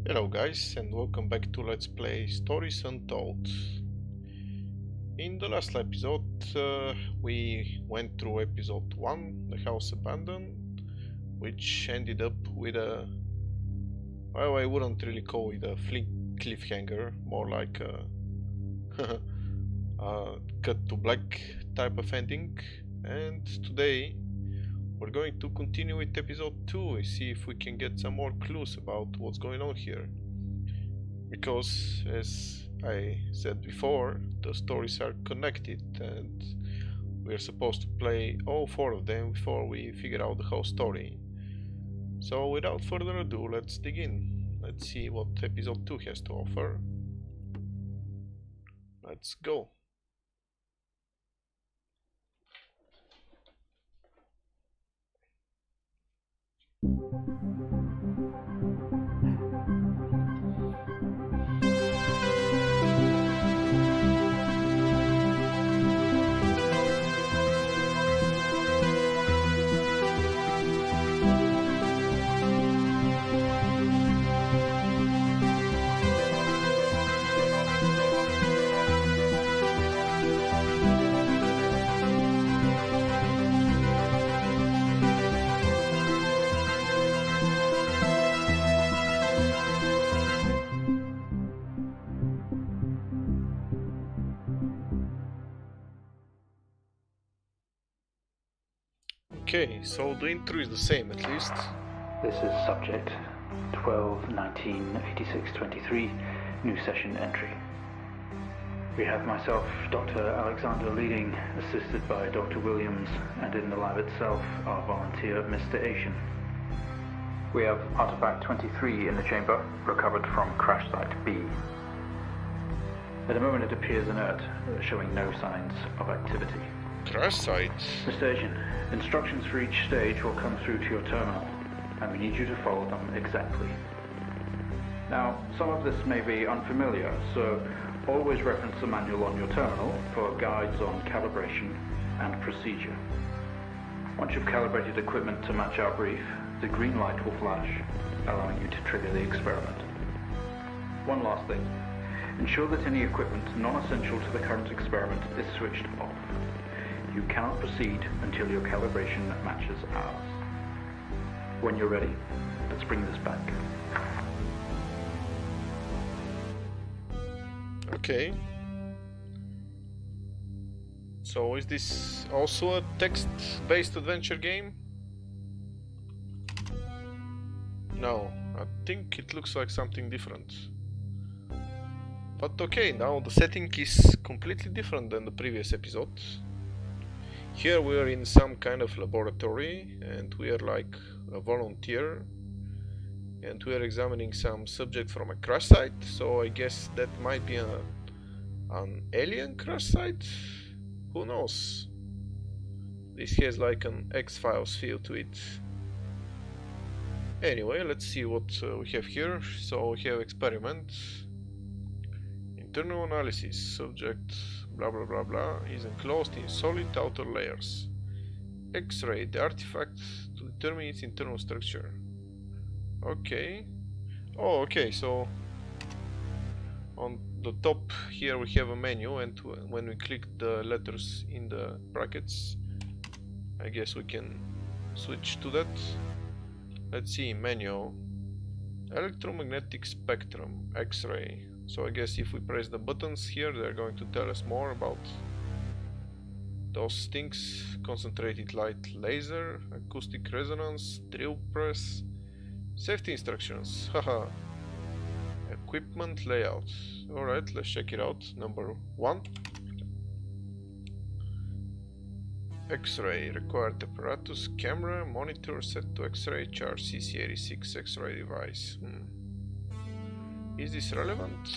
Hello guys, and welcome back to Let's Play Stories Untold. In the last episode we went through episode 1, The House Abandoned, which ended up with a, well, I wouldn't really call it a cliffhanger, more like a, a cut to black type of ending. And today we're going to continue with episode 2 and see if we can get some more clues about what's going on here. Because, as I said before, the stories are connected and we're supposed to play all 4 of them before we figure out the whole story. So without further ado, let's dig in. Let's see what episode 2 has to offer. Let's go. Okay, so the intro is the same at least. This is subject 12-19-86-23, new session entry. We have myself, Dr. Alexander, leading, assisted by Dr. Williams, and in the lab itself, our volunteer, Mr. Asian. We have artifact 23 in the chamber, recovered from crash site B. At the moment it appears inert, showing no signs of activity. Crash site? Mr. Asian, instructions for each stage will come through to your terminal, and we need you to follow them exactly. Now, some of this may be unfamiliar, so always reference the manual on your terminal for guides on calibration and procedure. Once you've calibrated equipment to match our brief, the green light will flash, allowing you to trigger the experiment. One last thing. Ensure that any equipment non-essential to the current experiment is switched off. You cannot proceed until your calibration matches ours. When you're ready, let's bring this back. Okay. So is this also a text-based adventure game? No, I think it looks like something different. But okay, now the setting is completely different than the previous episode. Here we are in some kind of laboratory and we are like a volunteer and we are examining some subject from a crash site, so I guess that might be an alien crash site? Who knows? This has like an X-Files feel to it. Anyway, let's see what we have here. So we have experiment, internal analysis, subject blah blah blah blah is enclosed in solid outer layers. X-ray the artifact to determine its internal structure. Okay. Oh, okay, so on the top here we have a menu, and when we click the letters in the brackets, I guess we can switch to that. Let's see, menu, electromagnetic spectrum, X-ray. So I guess if we press the buttons here, they're going to tell us more about those things. Concentrated light laser, acoustic resonance, drill press, safety instructions, haha, equipment layout. Alright, let's check it out. Number 1. X-ray, required apparatus, camera, monitor set to X-ray, charge CC86 X-ray device. Is this relevant?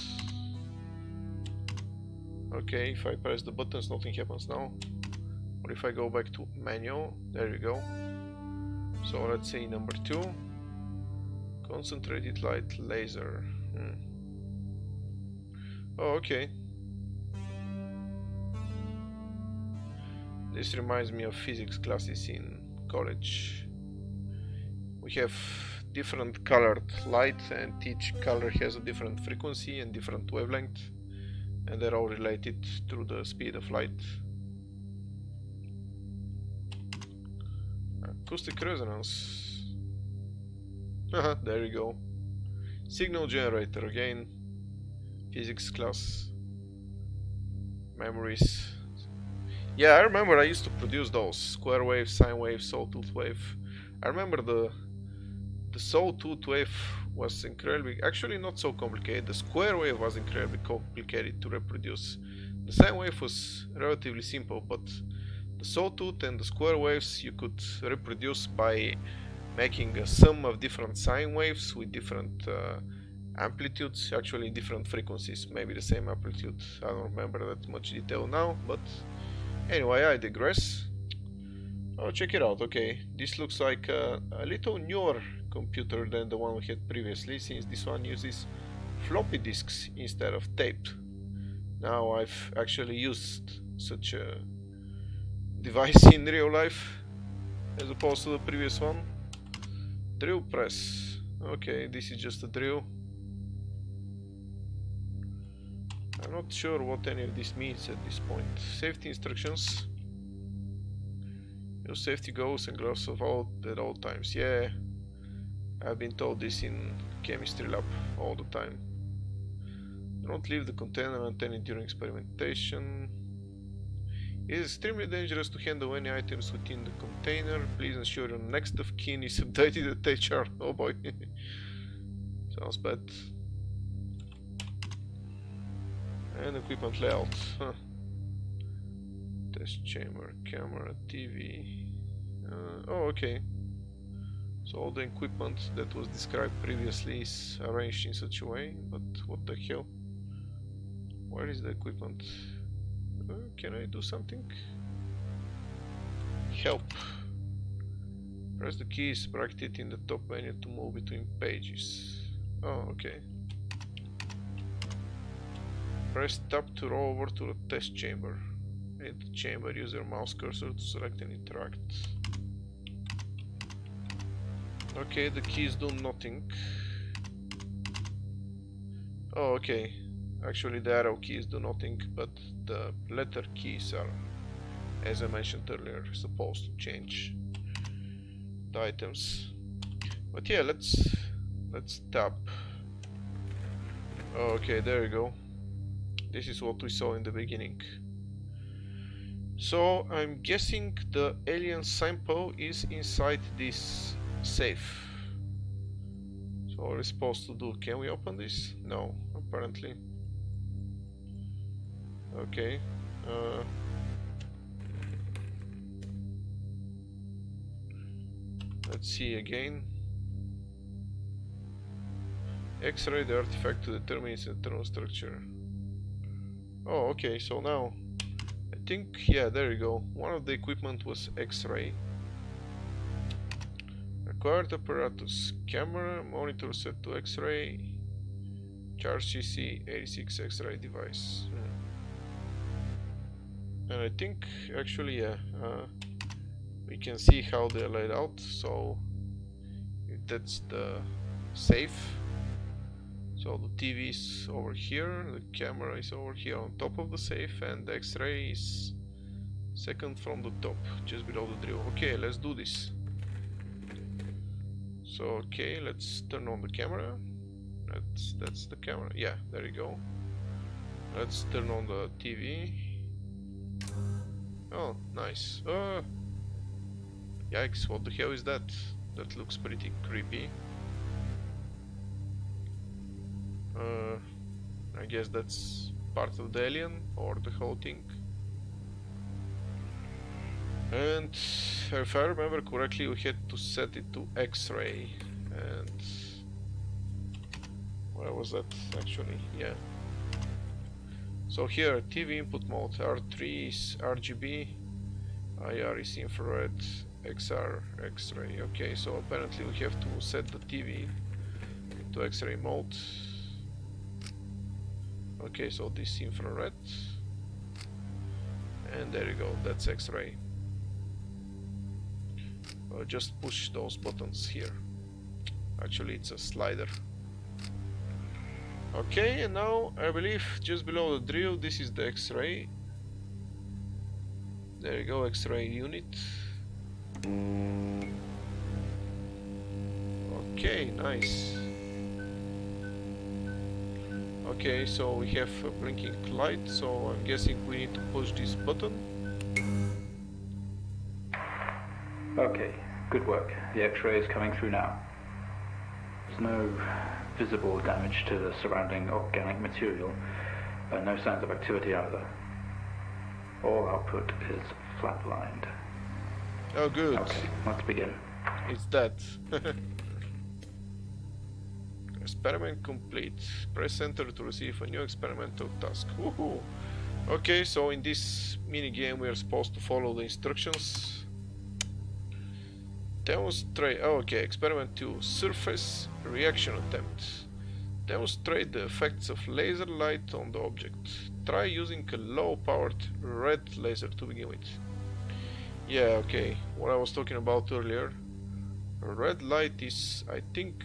Okay, if I press the buttons nothing happens now. Or if I go back to manual, there we go. So let's say number 2. Concentrated light laser. Oh, okay. This reminds me of physics classes in college. We have different colored light, and each color has a different frequency and different wavelength, and they're all related through the speed of light. Acoustic resonance. There you go. Signal generator again. Physics class. Memories. Yeah, I remember I used to produce those. Square wave, sine wave, sawtooth wave. I remember the sawtooth wave was incredibly, actually not so complicated. The square wave was incredibly complicated to reproduce. The sine wave was relatively simple, but the sawtooth and the square waves you could reproduce by making a sum of different sine waves with different amplitudes, actually different frequencies, maybe the same amplitude. I don't remember that much detail now, but anyway, I digress. Oh, check it out. Okay, this looks like a little newer computer than the one we had previously, since this one uses floppy disks instead of tape. Now I've actually used such a device in real life as opposed to the previous one. Drill press. Okay, this is just a drill. I'm not sure what any of this means at this point. Safety instructions. Use safety goals and gloves of all at all times. Yeah, I've been told this in chemistry lab all the time. Don't leave the container unattended during experimentation. It is extremely dangerous to handle any items within the container. Please ensure your next of kin is updated at HR. Oh boy. Sounds bad. And equipment layout. Huh. Test chamber, camera, TV. Oh, okay. So all the equipment that was described previously is arranged in such a way, but what the hell? Where is the equipment? Can I do something? Help. Press the keys bracketed in the top menu to move between pages. Oh, okay. Press tab to roll over to the test chamber. Hit the chamber, use your mouse cursor to select and interact. Okay, the keys do nothing. Oh, okay. Actually, the arrow keys do nothing, but the letter keys are, as I mentioned earlier, supposed to change the items. But yeah, let's tab. Oh, okay, there you go. This is what we saw in the beginning. So I'm guessing the alien sample is inside this safe. So what are we supposed to do? Can we open this? No, apparently. Okay. Let's see again. X-ray the artifact to determine its internal structure. Oh, okay, so now I think, yeah, there you go. One of the equipment was X-ray. Required apparatus: camera, monitor set to X-ray, charge CC 86 X-ray device. And I think actually, yeah, we can see how they're laid out. So if that's the safe. So the TV is over here, the camera is over here on top of the safe, and the X-ray is second from the top, just below the drill. Okay, let's do this. So okay, let's turn on the camera. That's the camera. Yeah, there you go. Let's turn on the TV. Oh, nice. Yikes! What the hell is that? That looks pretty creepy. I guess that's part of the alien or the whole thing. And if I remember correctly, we had to set it to X-ray. And where was that actually? Yeah. So here, TV input mode, R3 is RGB, IR is infrared, XR X-ray. Okay, so apparently we have to set the TV to X-ray mode. Okay, so this infrared, and there you go, that's X-ray. Just push those buttons here. Actually, it's a slider. Okay, and now I believe just below the drill, this is the X-ray. There you go, X-ray unit. Okay, nice. Okay, so we have a blinking light, so I'm guessing we need to push this button. Okay, good work. The X-ray is coming through now. There's no visible damage to the surrounding organic material, and no signs of activity either. All output is flatlined. Oh, good. Okay, let's begin. It's that. Experiment complete. Press enter to receive a new experimental task. Woohoo! Okay, so in this mini game we are supposed to follow the instructions. Demonstrate. Oh, okay, experiment 2. Surface reaction attempt. Demonstrate the effects of laser light on the object. Try using a low-powered red laser to begin with. Yeah, okay, what I was talking about earlier. Red light is, I think,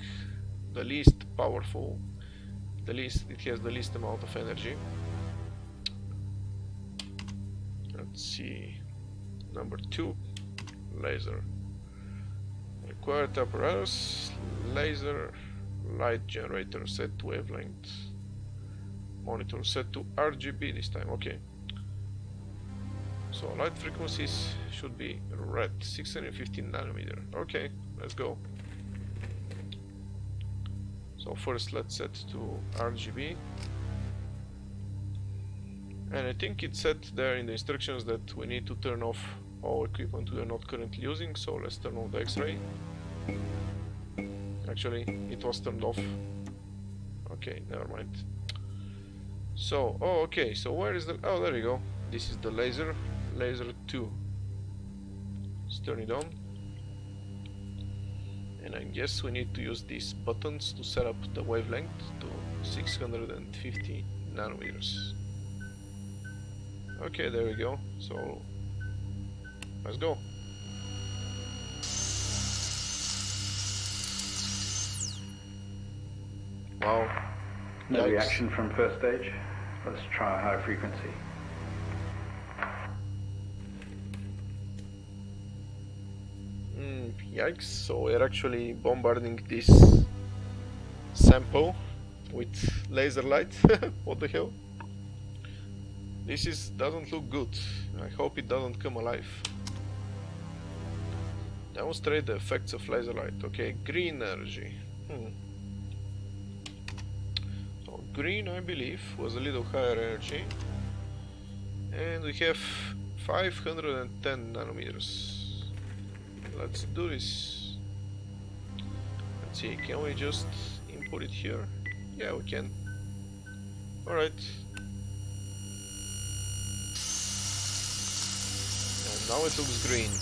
the least powerful. It has the least amount of energy. Let's see. Number 2, laser. Required apparatus, laser, light generator set to wavelength. Monitor set to RGB this time, okay. So light frequencies should be red, 615 nanometer. Okay, let's go. So first let's set to RGB. And I think it's set there in the instructions that we need to turn off all equipment we are not currently using, so let's turn off the X-ray. Actually, it was turned off. Okay, never mind. So, oh, okay, so where is the... Oh, there you go. This is the laser. Laser 2. Let's turn it on. And I guess we need to use these buttons to set up the wavelength to 650 nanometers. Okay, there we go. So, let's go. Wow. No Yikes. reaction from first stage. Let's try a high frequency. Yikes, so we're actually bombarding this sample with laser light. What the hell? This doesn't look good. I hope it doesn't come alive. Demonstrate the effects of laser light. Okay, green energy. So green, I believe, was a little higher energy. And we have 510 nanometers. Let's do this. Let's see, can we just input it here? Yeah, we can. Alright. And now it looks green.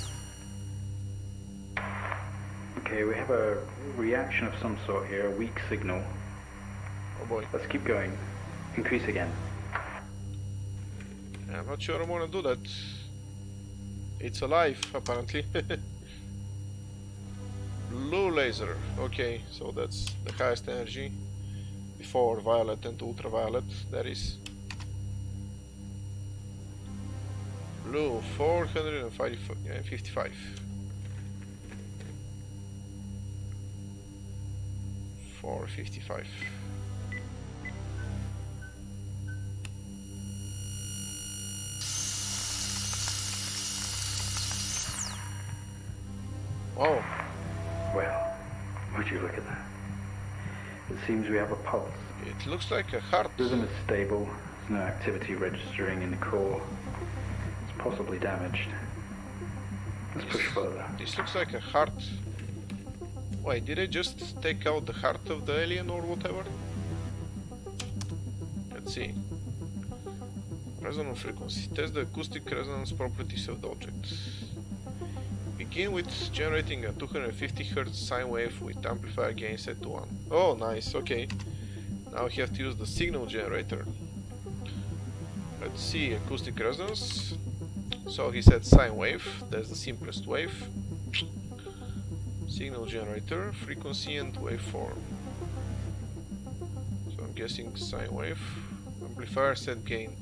Okay, we have a reaction of some sort here, a weak signal. Oh boy. Let's keep going. Increase again. I'm not sure I want to do that. It's alive, apparently. Blue laser. Okay, so that's the highest energy. Before violet and ultraviolet, that is. Blue, 455. 455. Oh. Well, would you look at that? It seems we have a pulse. It looks like a heart. Rhythm is stable. There's no activity registering in the core. It's possibly damaged. Let's push further. This looks like a heart. Wait, did I just take out the heart of the alien or whatever? Let's see. Resonance frequency. Test the acoustic resonance properties of the object. Begin with generating a 250 Hz sine wave with amplifier gain set to 1. Oh, nice, okay. Now we have to use the signal generator. Let's see, acoustic resonance. So he said sine wave, that's the simplest wave. Signal generator, frequency and waveform. So I'm guessing sine wave. Amplifier set gain.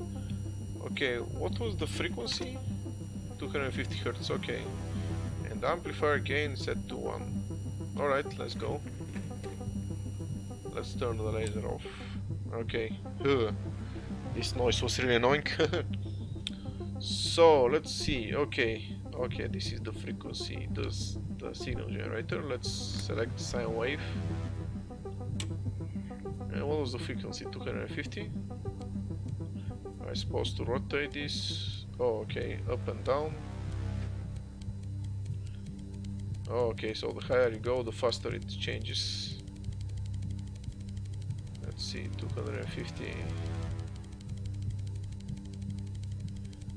Okay, what was the frequency? 250 Hz, okay. And amplifier gain set to 1. Alright, let's go. Let's turn the laser off. Okay. Ugh. This noise was really annoying. So, let's see. Okay. Okay, this is the frequency, the signal generator. Let's select sine wave. And what was the frequency? 250? I'm supposed to rotate this. Oh, okay, up and down. Oh, okay, so the higher you go, the faster it changes. Let's see, 250.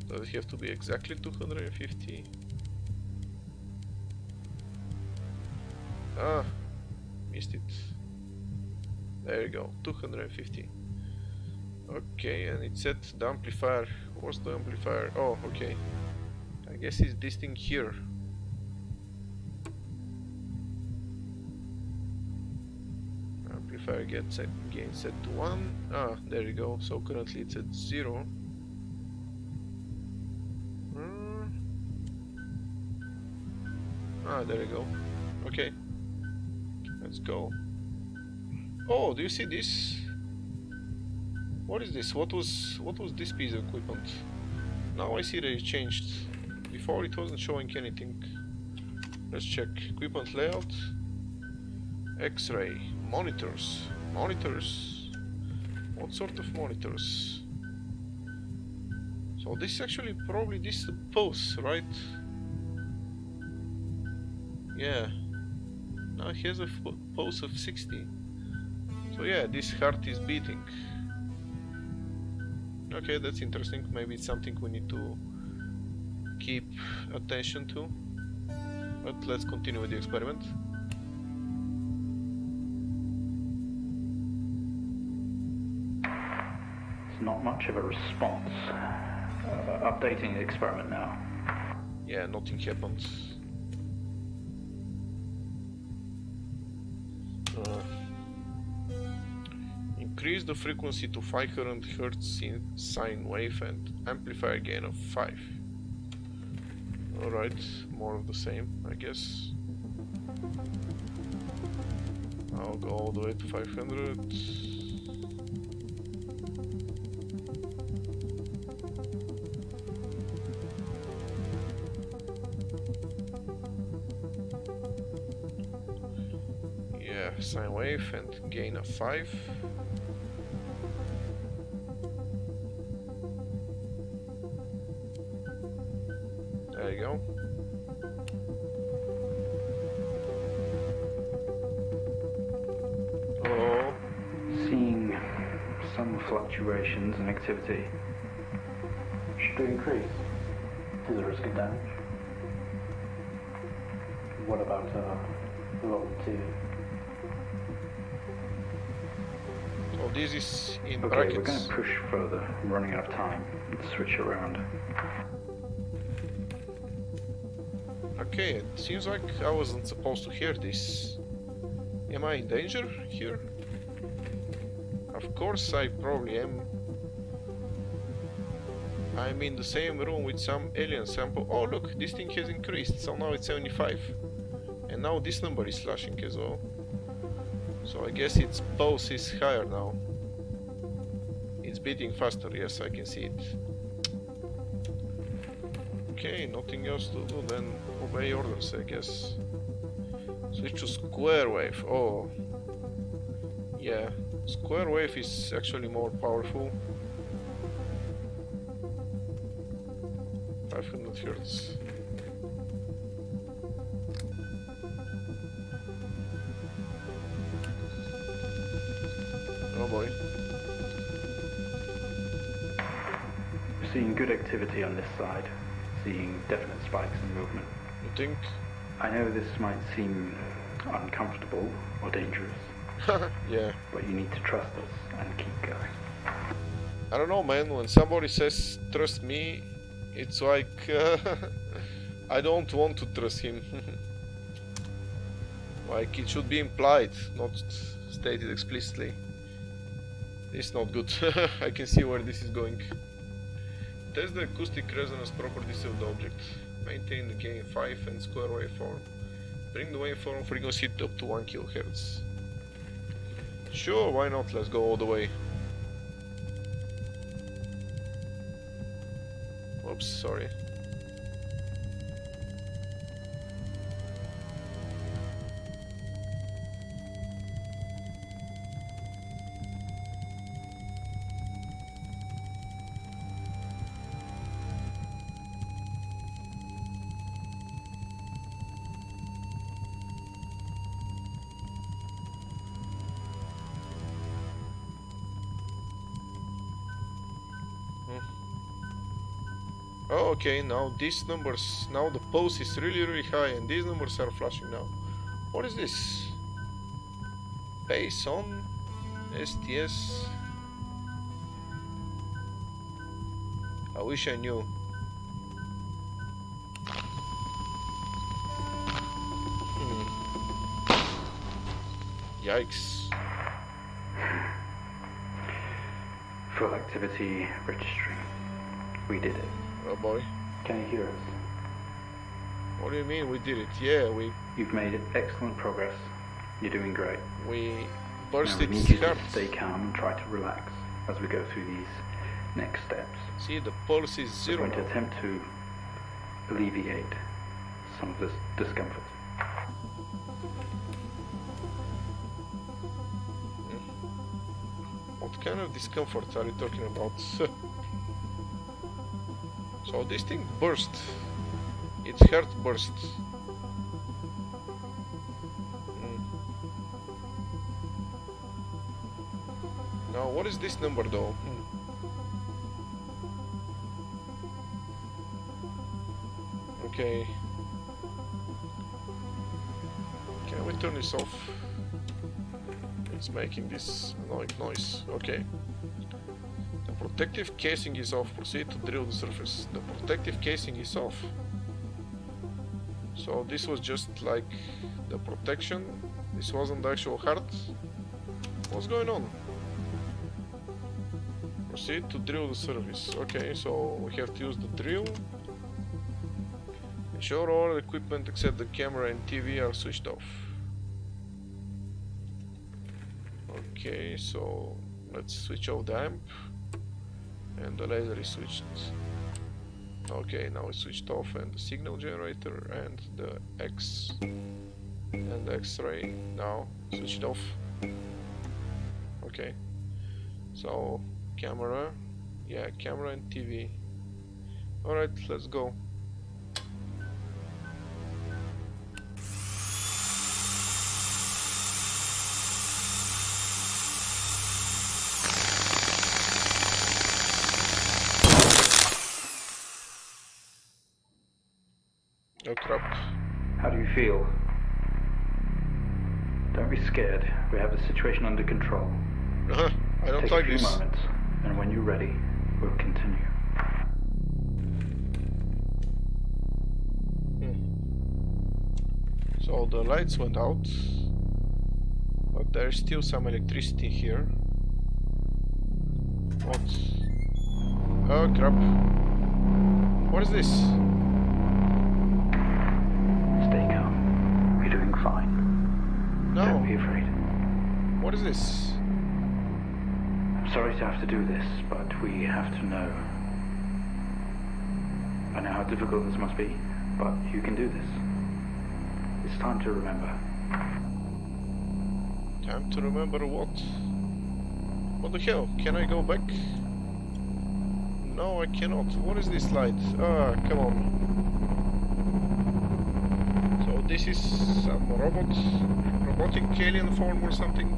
Does it have to be exactly 250? Ah, missed it. There you go, 250. Okay, and it said the amplifier. What's the amplifier? Oh, okay. I guess it's this thing here. Amplifier gain set to 1. Ah, there you go. So currently it's at 0. Ah, there you go. Okay. Let's go. Oh, do you see this? What is this? What was this piece of equipment? Now I see that it changed. Before it wasn't showing anything. Let's check. Equipment layout. X-ray. Monitors. Monitors. What sort of monitors? So this is actually probably this pulse, right? Yeah. Now he has a pulse of 60. So yeah, this heart is beating. Okay, that's interesting. Maybe it's something we need to keep attention to. But let's continue with the experiment. It's not much of a response. Updating the experiment now. Yeah, nothing happened. Increase the frequency to 500 Hz in sine wave and amplifier gain of 5. Alright, more of the same, I guess. I'll go all the way to 500. Yeah, sine wave and gain of 5. There you go. Oh. Seeing some fluctuations in activity. Should we increase? Is there risk of damage? What about low T? So this is in Okay, brackets. we're going to push further. I'm running out of time. Let's switch around. Okay, it seems like I wasn't supposed to hear this. Am I in danger here? Of course I probably am. I'm in the same room with some alien sample. Oh look, this thing has increased, so now it's 75. And now this number is flashing as well. So I guess its pulse is higher now. It's beating faster, yes, I can see it. Okay, nothing else to do than obey orders, I guess. Switch to square wave. Oh, yeah, square wave is actually more powerful. 500 Hz. Oh boy. Seeing good activity on this side. Seeing definite spikes in movement. You think? I know this might seem uncomfortable or dangerous, Yeah. but you need to trust us and keep going. I don't know, man. When somebody says trust me, it's like I don't want to trust him. Like, it should be implied, not stated explicitly. It's not good. I can see where this is going. Test the acoustic resonance properties of the object. Maintain the gain 5 and square waveform. Bring the waveform frequency up to 1 kHz. Sure, why not? Let's go all the way. Oops, sorry. Oh, okay, now these numbers, now the pulse is really high and these numbers are flashing now. What is this? Pace on, STS. I wish I knew. Yikes. Full activity registry. We did it. Oh boy. Can you hear us? What do you mean we did it? Yeah, You've made excellent progress. You're doing great. we burst Now we its need you heart. to stay calm and try to relax as we go through these next steps. See, the pulse is We're zero going to now. attempt to alleviate some of this discomfort. What kind of discomfort are you talking about? So this thing burst. Its heart burst. Now what is this number though? Okay. Can we turn this off? It's making this annoying noise. Okay. The protective casing is off. Proceed to drill the surface. The protective casing is off. So this was just like the protection. This wasn't the actual heart. What's going on? Proceed to drill the surface. Okay, so we have to use the drill. Ensure all equipment except the camera and TV are switched off. Okay, so let's switch off the amp. And the laser is switched. Okay, now it's switched off, and the signal generator and the X and the X-ray now switched off. Okay, so camera, yeah, camera and TV. Alright, let's go. Oh crap. How do you feel? Don't be scared. We have the situation under control. I don't Take like a few this. moments, and when you're ready, we'll continue. So the lights went out, but there's still some electricity here. What? Oh crap. What is this? Stay calm. You're doing fine. Don't be No. afraid. What is this? I'm sorry to have to do this, but we have to know. I know how difficult this must be, but you can do this. It's time to remember. Time to remember what? What the hell? Can I go back? No, I cannot. What is this light? Ah, come on. So this is some robotic alien form or something,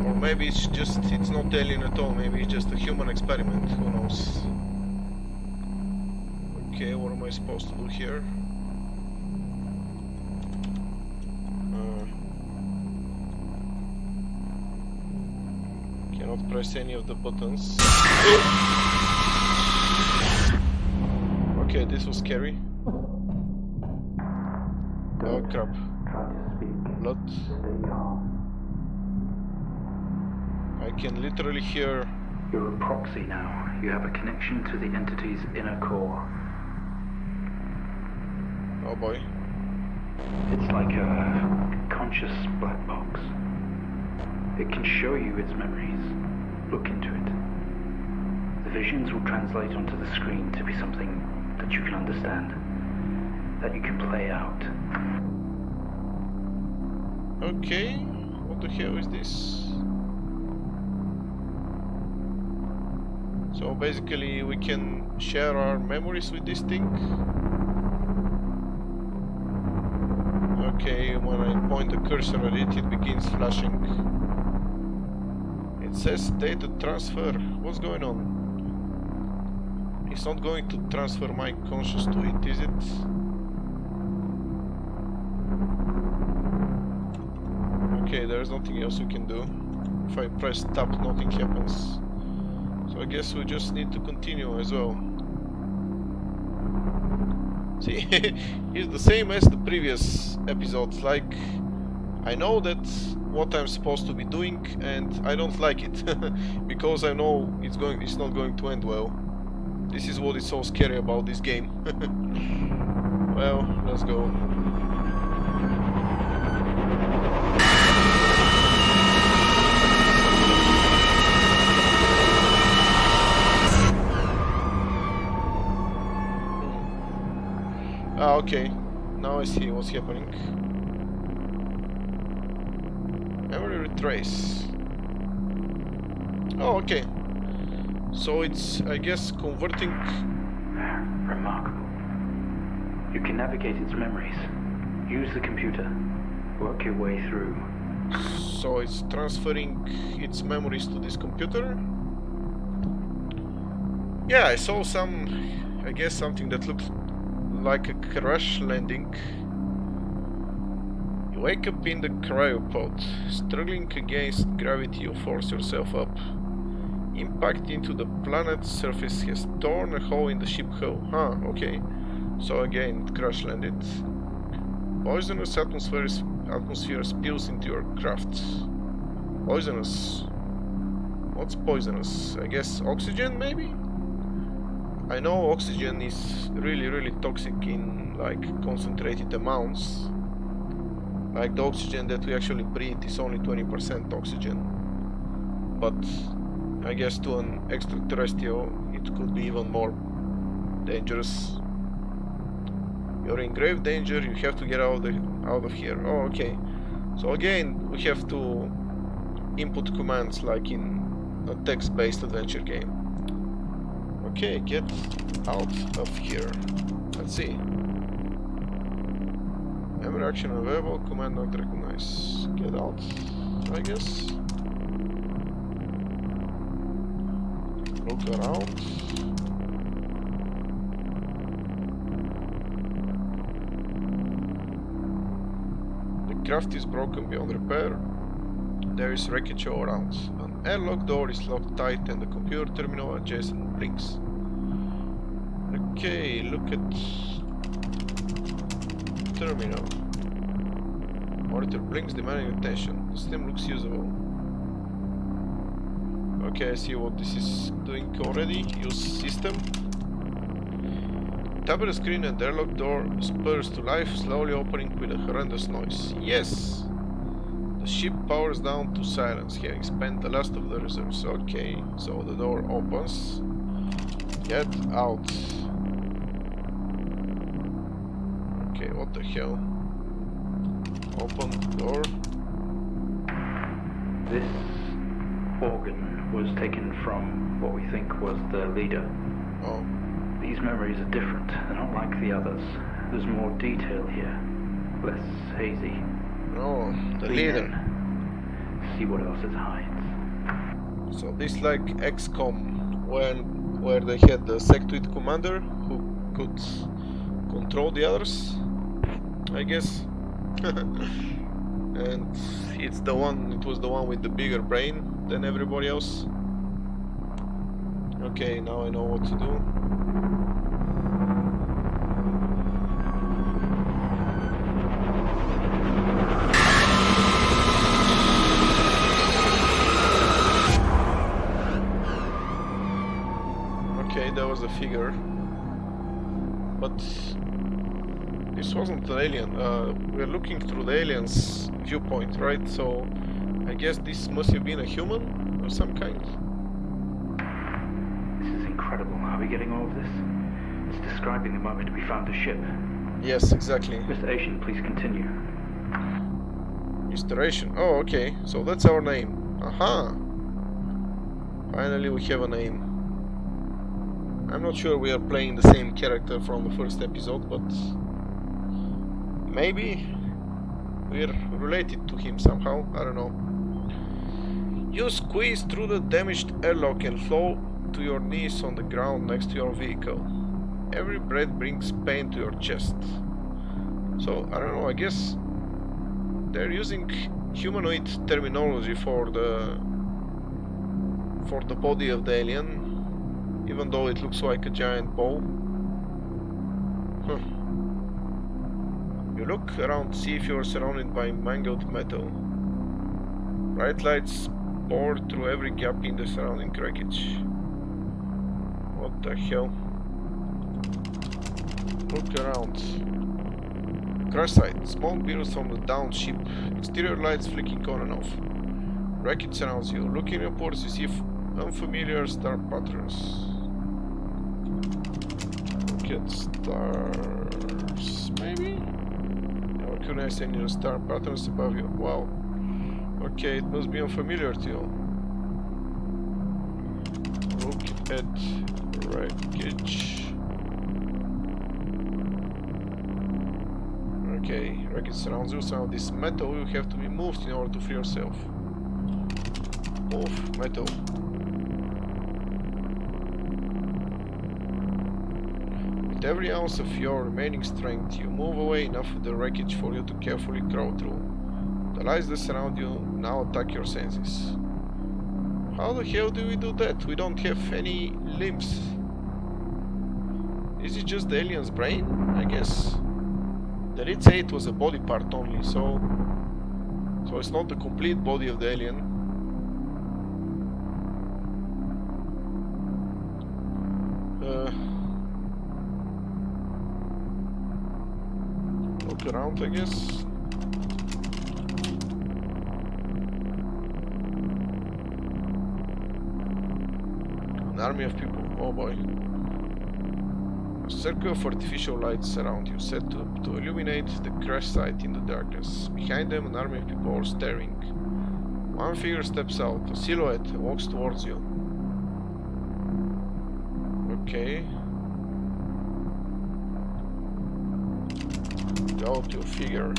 or maybe it's not alien at all. Maybe it's just a human experiment. Who knows? Okay, what am I supposed to do here? Cannot press any of the buttons. Okay, this was scary. Oh crap. Blood. I can literally hear... You're a proxy now. You have a connection to the entity's inner core. Oh boy. It's like a conscious black box. It can show you its memories. Look into it. The visions will translate onto the screen to be something that you can understand, that you can play out. Okay, what the hell is this? So basically we can share our memories with this thing. Okay, when I point the cursor at it, it begins flashing. It says data transfer. What's going on? It's not going to transfer my conscious to it, is it? Okay, there's nothing else we can do. If I press tab, nothing happens. So I guess we just need to continue as well. See, it's the same as the previous episodes. Like, I know that what I'm supposed to be doing, and I don't like it because I know it's not going to end well. This is what is so scary about this game. Well, let's go. Ah, okay. Now I see what's happening. Memory retrace. Oh, okay. So it's, I guess, converting... Remarkable. You can navigate its memories. Use the computer. Work your way through. So it's transferring its memories to this computer. Yeah, I saw some, I guess, something that looked like a crash landing. You wake up in the cryopod, struggling against gravity. You force yourself up. Impact into the planet's surface has torn a hole in the ship hull. Huh, okay. So again, it crash landed. Poisonous atmosphere spills into your craft. Poisonous. What's poisonous? I guess oxygen, maybe? I know oxygen is really toxic in like concentrated amounts. Like the oxygen that we actually breathe is only 20% oxygen. But I guess to an extraterrestrial it could be even more dangerous. You're in grave danger, you have to get out of here. Oh, okay. So again, we have to input commands like in a text-based adventure game. Okay, get out of here. Let's see. Memory action available, command not recognized. Get out, I guess. Look around. The craft is broken beyond repair. There is wreckage all around. An airlock door is locked tight and the computer terminal adjacent blinks. Okay, look at terminal. Monitor blinks, demanding attention. The system looks usable. Okay, I see what this is doing already. Use system. Tap on the screen and the airlock door spurs to life, slowly opening with a horrendous noise. Yes! The ship powers down to silence, having spent the last of the reserves. Okay, so the door opens. Get out. Okay, what the hell? Open door. This organ was taken from what we think was the leader. Oh. These memories are different. They're not like the others. There's more detail here. Less hazy. Oh, the leader. See what else it hides. So this like XCOM where they had the sectoid commander who could control the others, I guess. And it was the one with the bigger brain than everybody else. Okay, now I know what to do. was a figure. But this wasn't an alien. We're looking through the alien's viewpoint, right? So I guess this must have been a human of some kind. This is incredible. Are we getting all of this? It's describing the moment we found the ship. Yes, exactly. Mr. Asian, please continue. Mr. Asian. Oh, okay. So that's our name. Aha. Finally we have a name. I'm not sure we are playing the same character from the first episode, but maybe we're related to him somehow. I don't know. You squeeze through the damaged airlock and fall to your knees on the ground next to your vehicle. Every breath brings pain to your chest. So, I don't know, I guess they're using humanoid terminology for the body of the alien, even though it looks like a giant ball. You look around to see if you're surrounded by mangled metal. Bright lights pour through every gap in the surrounding wreckage. What the hell? Look around. Crash site. Smoke billows from the downed ship. Exterior lights flicking on and off. Wreckage surrounds you. Looking upwards, you see unfamiliar star patterns. Look at stars, maybe? You recognize any star patterns above you. Wow. Okay, it must be unfamiliar to you. Look at wreckage. Okay, wreckage surrounds you. So this metal will have to be moved in order to free yourself. Move metal. With every ounce of your remaining strength, you move away enough of the wreckage for you to carefully crawl through. The lights that surround you now attack your senses. How the hell do we do that? We don't have any limbs. Is it just the alien's brain? I guess. They did say it was a body part only, so it's not the complete body of the alien. Look around, I guess. An army of people. Oh boy. A circle of artificial lights surround you, set to illuminate the crash site in the darkness. Behind them, an army of people are staring. One figure steps out, a silhouette, and walks towards you. Okay. Go to figure.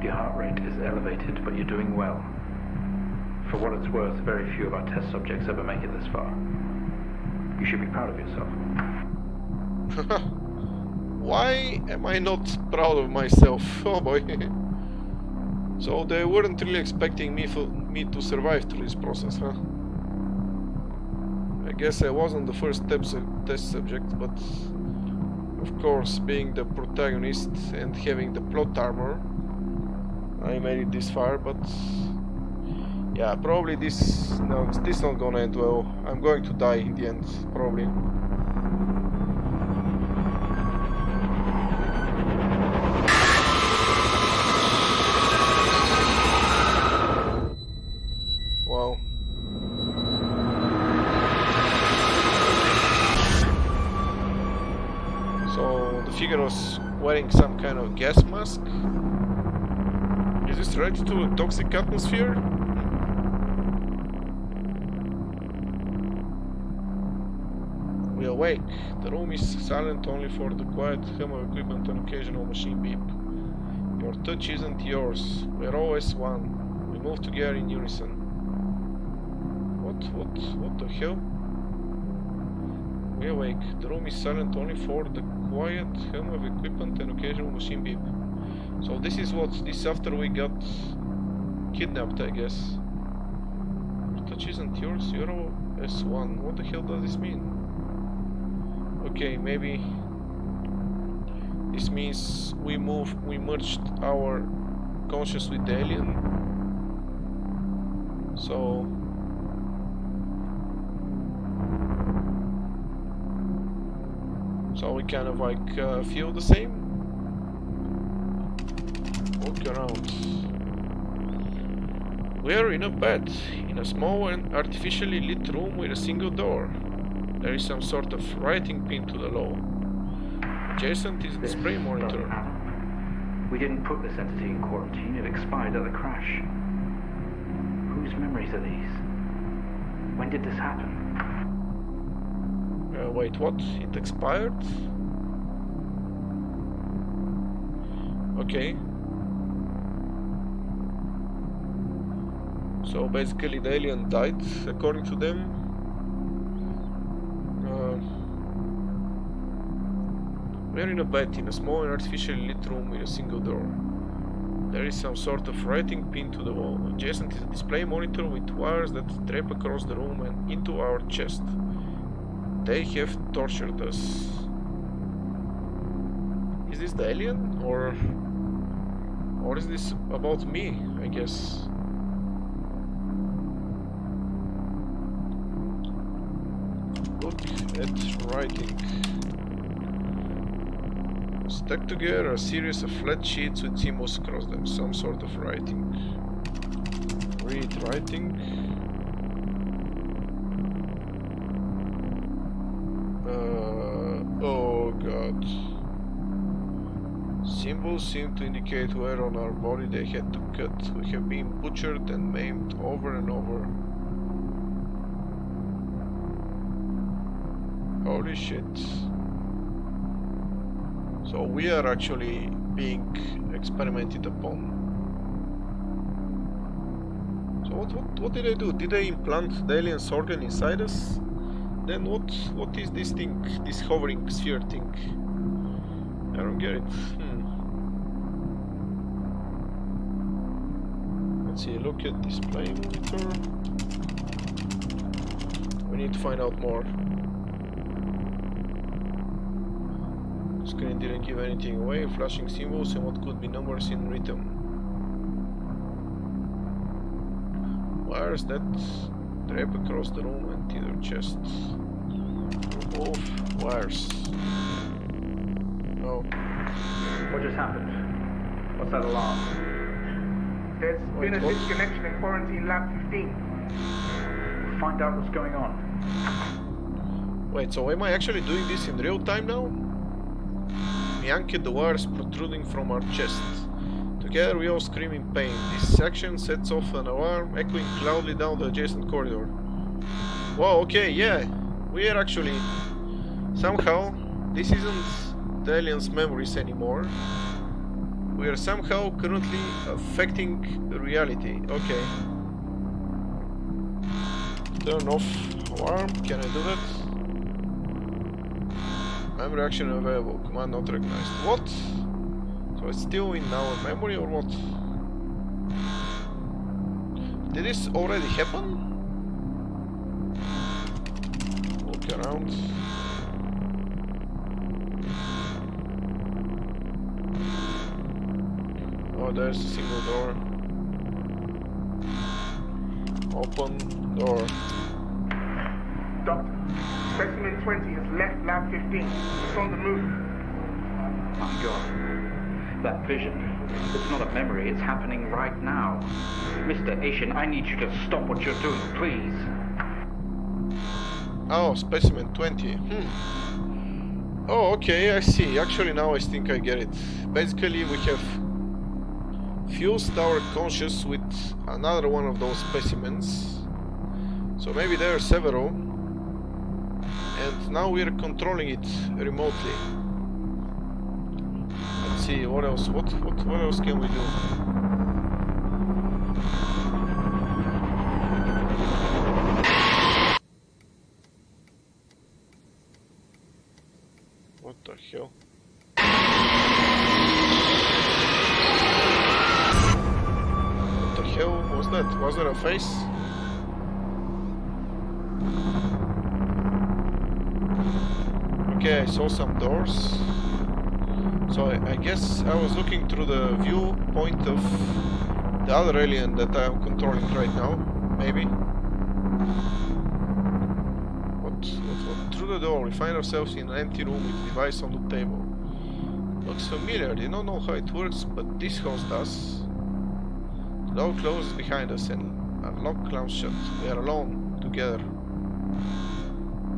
Your heart rate is elevated, but you're doing well. For what it's worth, very few of our test subjects ever make it this far. You should be proud of yourself. Why am I not proud of myself? Oh boy. So they weren't really expecting me to survive through this process, huh? I guess I wasn't the first test subject, but of course, being the protagonist and having the plot armor, I made it this far, but yeah, probably this not gonna end well. I'm going to die in the end, probably. Wow. So the figure was wearing some kind of gas mask. Is this related to a toxic atmosphere? We awake. The room is silent only for the quiet hum of equipment and occasional machine beep. Your touch isn't yours. We're always one. We move together in unison. What the hell? We awake. The room is silent only for the quiet hum of equipment and occasional machine beep. So this is after we got kidnapped, I guess. Your touch isn't yours. You're S1. What the hell does this mean? Okay, maybe this means we merged our conscious with the alien. So So we kind of like feel the same. Walk around. We are in a bed, in a small and artificially lit room with a single door. There is some sort of writing pinned to the wall. Adjacent is a display monitor. We didn't put this entity in quarantine, it expired at the crash. Whose memories are these? When did this happen? Wait, what? It expired? Okay. So basically the alien died, according to them. We're in a bed in a small and artificially lit room with a single door. There is some sort of writing pinned to the wall. Adjacent is a display monitor with wires that drape across the room and into our chest. They have tortured us. Is this the alien? Or is this about me, I guess? Look at writing. Stacked together a series of flat sheets with symbols across them, some sort of writing. Read writing. Oh god. Symbols seem to indicate where on our body they had to cut. We have been butchered and maimed over and over. Holy shit. So we are actually being experimented upon. So what did they do? Did they implant the alien's organ inside us? Then what is this thing? This hovering sphere thing? I don't get it. Let's see, look at display monitor. We need to find out more. Screen didn't give anything away, flashing symbols and what could be numbers in rhythm. Wires that drape across the room and to their chest. Remove wires. Oh. What just happened? What's that alarm? There's been a disconnection in quarantine lab 15. Find out what's going on. Wait, so am I actually doing this in real time now? We yanked the wires protruding from our chest. Together we all scream in pain. This action sets off an alarm echoing loudly down the adjacent corridor. Whoa, okay, yeah. We are actually... Somehow, this isn't the alien's memories anymore. We are somehow currently affecting reality. Okay. Turn off alarm. Can I do that? Memory action available. Command not recognized. What? So it's still in our memory or what? Did this already happen? Look around. Oh, there's a single door. Open door. Doctor, specimen 20 has left lab 15. It's on the move. My god. That vision. It's not a memory, it's happening right now. Mr. Asian, I need you to stop what you're doing, please. Oh, specimen 20. Oh, okay, I see. Actually, now I think I get it. Basically, we have fused our conscious with another one of those specimens. So maybe there are several. And now we are controlling it remotely. Let's see, what else? What else can we do? What the hell? What the hell was that? Was there a face? Okay, I saw some doors. So I guess I was looking through the viewpoint of the other alien that I am controlling right now. Maybe. What through the door, we find ourselves in an empty room with a device on the table. Looks familiar, they don't know how it works, but this host does. The door closes behind us and a lock clams shut. We are alone, together.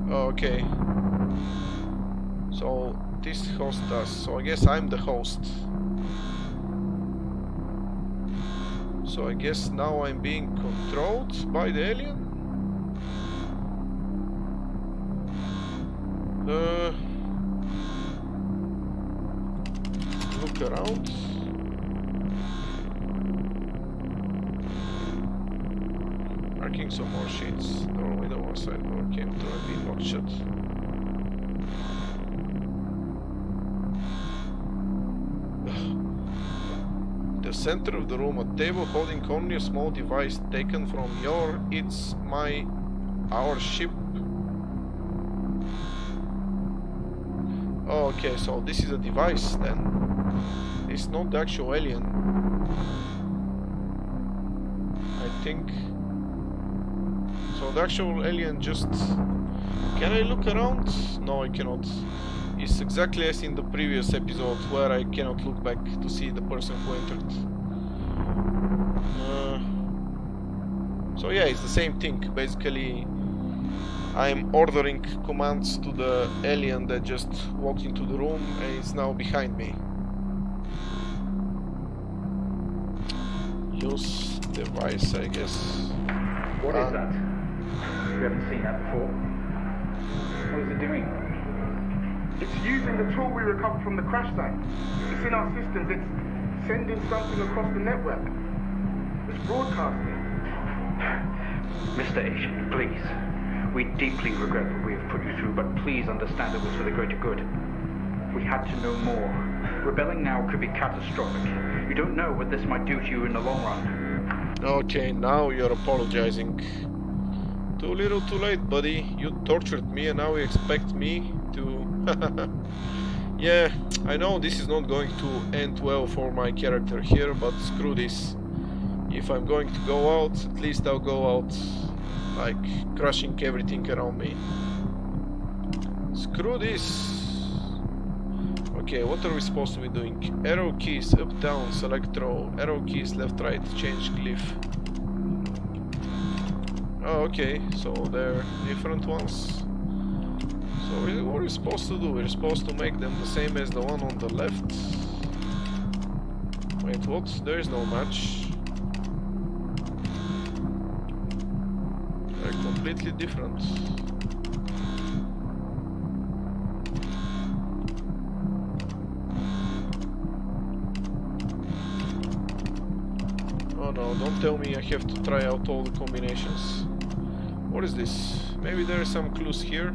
Oh, okay. So, this host does. So I guess I'm the host. So I guess now I'm being controlled by the alien? Look around. Marking some more sheets. Door with the one side door came through and been locked shut. The center of the room, a table holding only a small device taken from our ship. Oh, okay, so this is a device then. It's not the actual alien. I think. So the actual alien just... Can I look around? No, I cannot. It's exactly as in the previous episode where I cannot look back to see the person who entered. So yeah, it's the same thing. Basically, I'm ordering commands to the alien that just walked into the room and is now behind me. Use device, I guess. What is that? We haven't seen that before. What is it doing? It's using the tool we recovered from the crash site. It's in our systems. It's sending something across the network. It's broadcasting. Mr. Asian, please. We deeply regret what we have put you through, but please understand it was for the greater good. We had to know more. Rebelling now could be catastrophic. You don't know what this might do to you in the long run. Okay, now you're apologizing. Too little too late, buddy. You tortured me and now you expect me to... Yeah, I know this is not going to end well for my character here, but screw this. If I'm going to go out, at least I'll go out like crushing everything around me. Screw this. Okay, what are we supposed to be doing? Arrow keys up, down, select row. Arrow keys left, right, change glyph. Oh, okay, so they're different ones. So what are we supposed to do? We're supposed to make them the same as the one on the left. Wait, what? There is no match. They're completely different. Oh no, don't tell me I have to try out all the combinations. What is this? Maybe there are some clues here.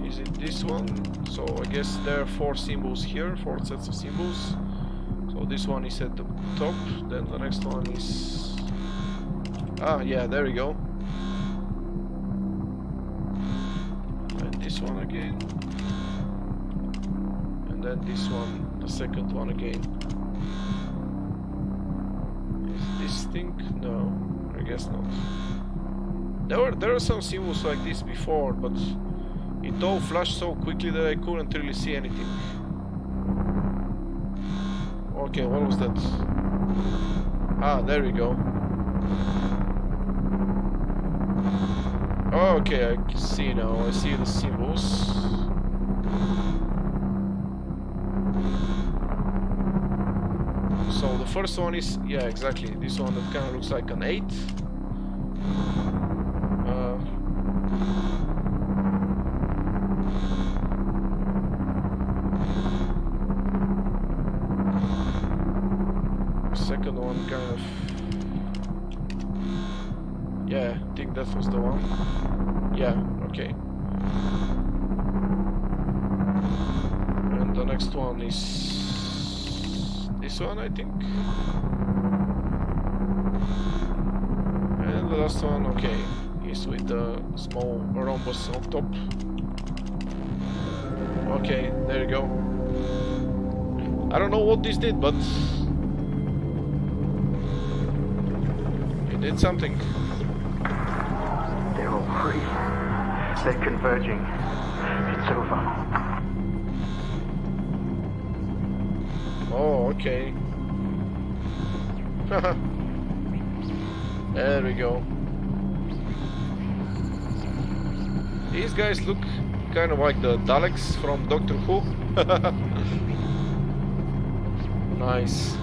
Is it this one? So I guess there are 4 symbols here, 4 sets of symbols. So this one is at the top, then the next one is... Ah, yeah, there we go. And this one again. And then this one, the second one again. Is this thing? No, I guess not. There are some symbols like this before, but it all flashed so quickly that I couldn't really see anything. Okay, what was that? Ah, there we go. Okay, I can see now. I see the symbols. So the first one is, yeah, exactly, this one that kind of looks like an 8. Second one kind of... Yeah, I think that was the one. Yeah, okay. And the next one is... this one, I think. And the last one, okay, is with the small rhombus on top. Okay, there you go. I don't know what this did, but it did something. They're all free. They're converging. It's over. Oh, okay. There we go. These guys look kind of like the Daleks from Doctor Who. Nice.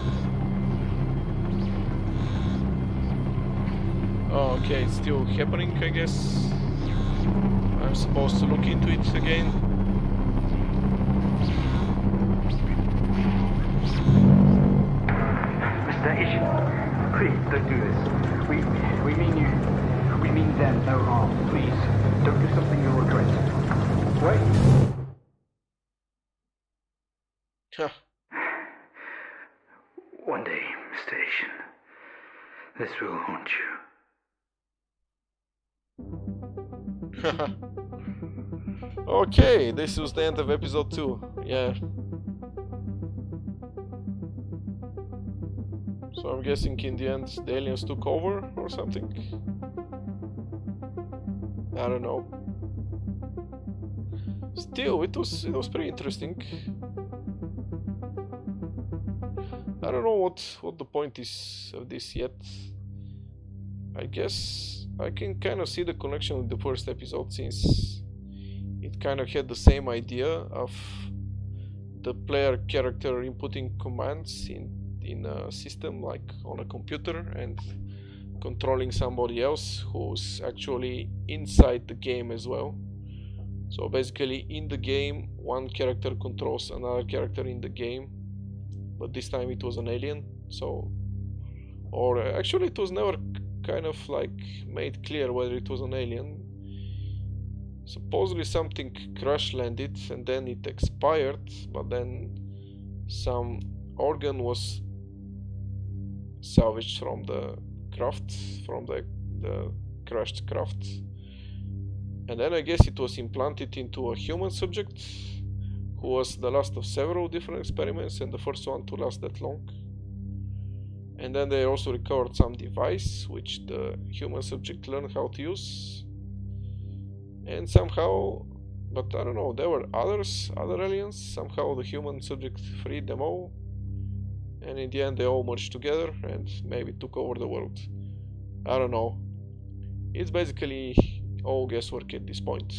Oh, okay, it's still happening, I guess. I'm supposed to look into it again. Mr. Agent, please don't do this. We mean you. We mean them no harm. Please, don't do something you'll regret. Wait. Huh. One day, Mr. Agent, this will haunt you. Okay, this was the end of episode 2. Yeah. So I'm guessing in the end the aliens took over or something. I don't know. Still, it was pretty interesting. I don't know what the point is of this yet. I guess I can kind of see the connection with the first episode, since it kind of had the same idea of the player character inputting commands in a system, like on a computer, and controlling somebody else who's actually inside the game as well. So basically in the game one character controls another character in the game, but this time it was an alien. So, or actually it was never kind of like made clear whether it was an alien. Supposedly something crash landed and then it expired, but then some organ was salvaged from the craft, from the crashed craft, and then I guess it was implanted into a human subject who was the last of several different experiments and the first one to last that long. And then they also recovered some device which the human subject learned how to use, and somehow, but I don't know, there were other aliens. Somehow the human subject freed them all, and in the end they all merged together and maybe took over the world. I don't know. It's basically all guesswork at this point.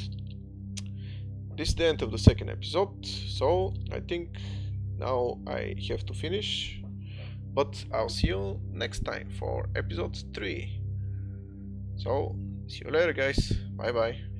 This is the end of the second episode, so I think now I have to finish. But I'll see you next time for episode 3. So, see you later guys. Bye bye.